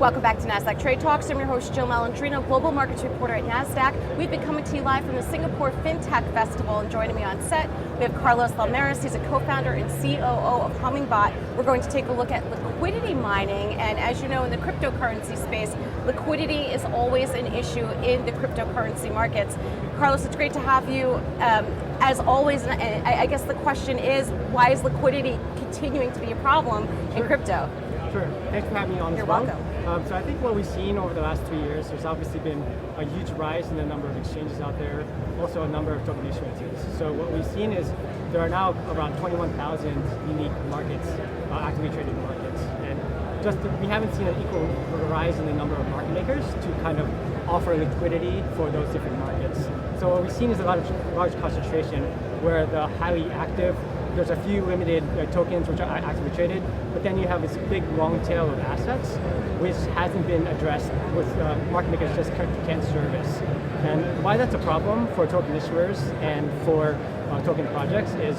Welcome back to Nasdaq Trade Talks. I'm your host, Jill Malandrino, Global Markets Reporter at Nasdaq. We've been coming to you live from the Singapore Fintech Festival, and joining me on set, we have Carlo Las Maris. He's a co-founder and COO of Hummingbot. We're going to take a look at liquidity mining, and as you know, in the cryptocurrency space, liquidity is always an issue in the cryptocurrency markets. Carlos, it's great to have you. As always, I guess the question is, why is liquidity continuing to be a problem in crypto? Sure. Thanks for having me on as You're well. welcome. So I think what we've seen over the last 3 years, there's obviously been a huge rise in the number of exchanges out there, also a number of token issuances. So what we've seen is there are now around 21,000 unique markets, actively traded markets. And we haven't seen an equal rise in the number of market makers to kind of offer liquidity for those different markets. So what we've seen is a large concentration where the highly active, there's a few limited tokens which are actively traded, but then you have this big long tail of assets which hasn't been addressed with market makers just can't service. And why that's a problem for token issuers and for token projects is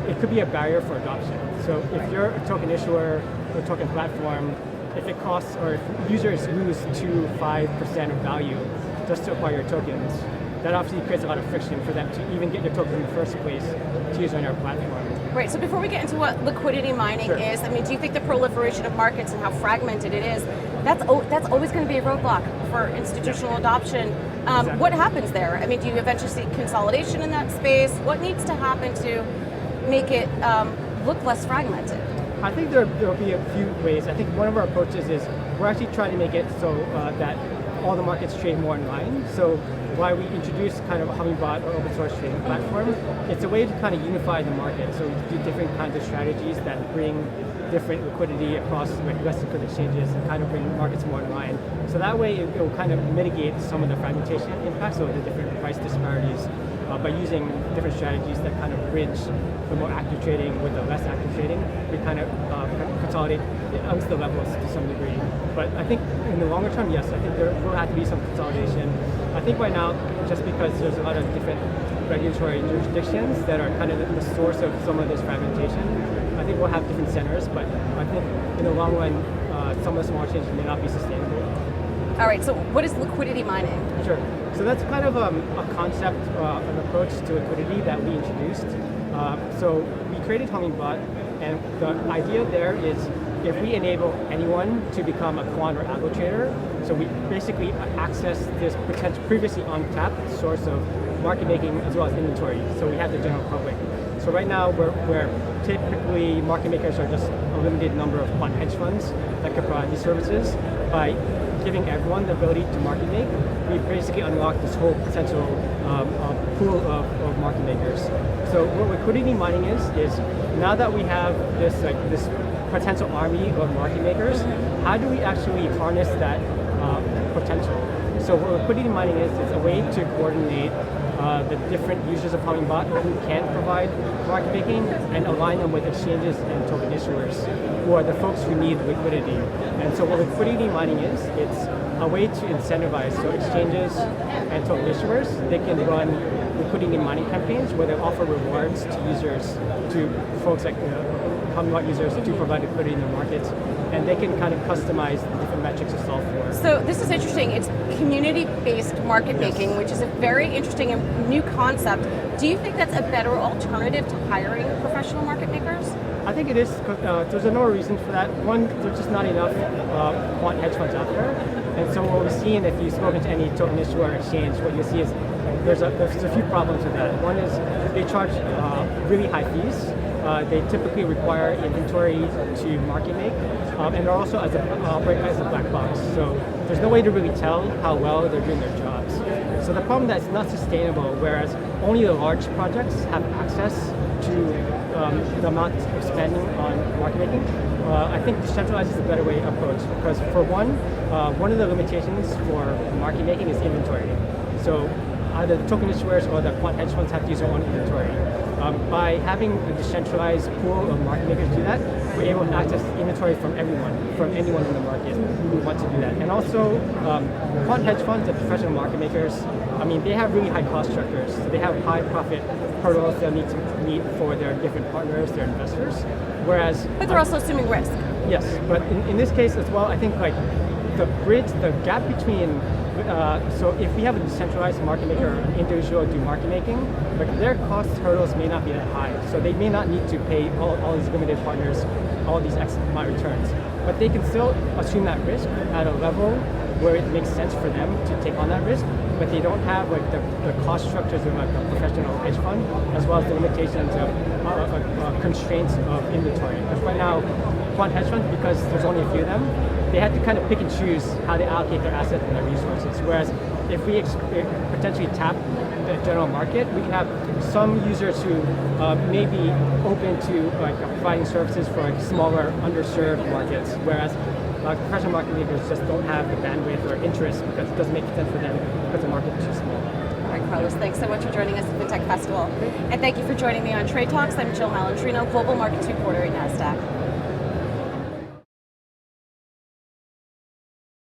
it could be a barrier for adoption. So if you're a token issuer or token platform, if it costs or if users lose 2-5% of value just to acquire your tokens, that obviously creates a lot of friction for them to even get your token in the first place to use on your platform. Right, so before we get into what liquidity mining is, I mean, do you think the proliferation of markets and how fragmented it is, that's always going to be a roadblock for institutional adoption? Exactly. What happens there? I mean, do you eventually see consolidation in that space? What needs to happen to make it look less fragmented? I think there'll be a few ways. I think one of our approaches is we're actually trying to make it so that all the markets trade more in line. So why we introduced kind of a Hummingbot or open source trading platform, it's a way to kind of unify the market. So we do different kinds of strategies that bring different liquidity across less liquid exchanges and kind of bring markets more in line. So that way it will kind of mitigate some of the fragmentation impacts of the different price disparities by using different strategies that kind of bridge the more active trading with the less active trading. We kind of consolidate amongst the levels to some degree. But I think in the longer term, yes, I think there will have to be some consolidation. I think right now, just because there's a lot of different regulatory jurisdictions that are kind of the source of some of this fragmentation, I think we'll have different centers, but I think in the long run, some of the small changes may not be sustainable. All right, so what is liquidity mining? Sure. So that's kind of a concept, an approach to liquidity that we introduced. So we created Hummingbot, and the idea there is if we enable anyone to become a quant or algo trader, so we basically access this potential previously untapped source of market making as well as inventory. So we have the general public. So right now, where typically market makers are just a limited number of quant hedge funds that can provide these services, by giving everyone the ability to market make, we basically unlock this whole potential pool of market makers. So what liquidity mining is now that we have this potential army of market makers, how do we actually harness that potential? So what liquidity mining is a way to coordinate the different users of Hummingbot who can provide market making and align them with exchanges and token issuers who are the folks who need liquidity. And so what liquidity mining is, it's a way to incentivize so exchanges and token issuers, they can run liquidity mining campaigns where they offer rewards to users, to folks like Hummingbot users to provide liquidity in the markets, and they can kind of customize the different metrics to solve for. So this is interesting. It's community-based market making, which is a very interesting and new concept. Do you think that's a better alternative to hiring professional market makers? I think it is. There's a number of reasons for that. One, there's just not enough quant hedge funds out there. And so what we've seen, if you've spoken to any token issuer or exchange, what you'll see is there's a few problems with that. One is they charge really high fees. They typically require inventory to market make, and they're also operate as a black box. So there's no way to really tell how well they're doing their jobs. So the problem that's not sustainable, whereas only the large projects have access to the amount of spending on market making. I think decentralized is a better way approach because for one of the limitations for market making is inventory. So either the token issuers or the quant hedge funds have to use their own inventory. By having a decentralized pool of market makers do that, we're able to access inventory from anyone in the market who wants to do that. And also, quant hedge funds and professional market makers, I mean, they have really high cost structures. So they have high profit hurdles they'll need to meet for their different partners, their investors. Whereas, but they're also assuming risk. Yes, but in this case as well, I think like the bridge, the gap between, so if we have a decentralized market maker or an individual do market making, like their cost hurdles may not be that high. So they may not need to pay all these limited partners all these X amount returns. But they can still assume that risk at a level where it makes sense for them to take on that risk, but they don't have like the cost structures of like a professional hedge fund, as well as the limitations of constraints of inventory. Because right now, quant hedge funds, because there's only a few of them, they had to kind of pick and choose how they allocate their assets and their resources. Whereas if we potentially tap the general market, we can have some users who may be open to like providing services for like smaller, underserved markets, whereas professional market makers just don't have the bandwidth or interest because it doesn't make sense for them because the market is too small. All right, Carlos, thanks so much for joining us at the Fintech Festival. And thank you for joining me on Trade Talks. I'm Jill Malandrino, Global Markets Reporter at Nasdaq.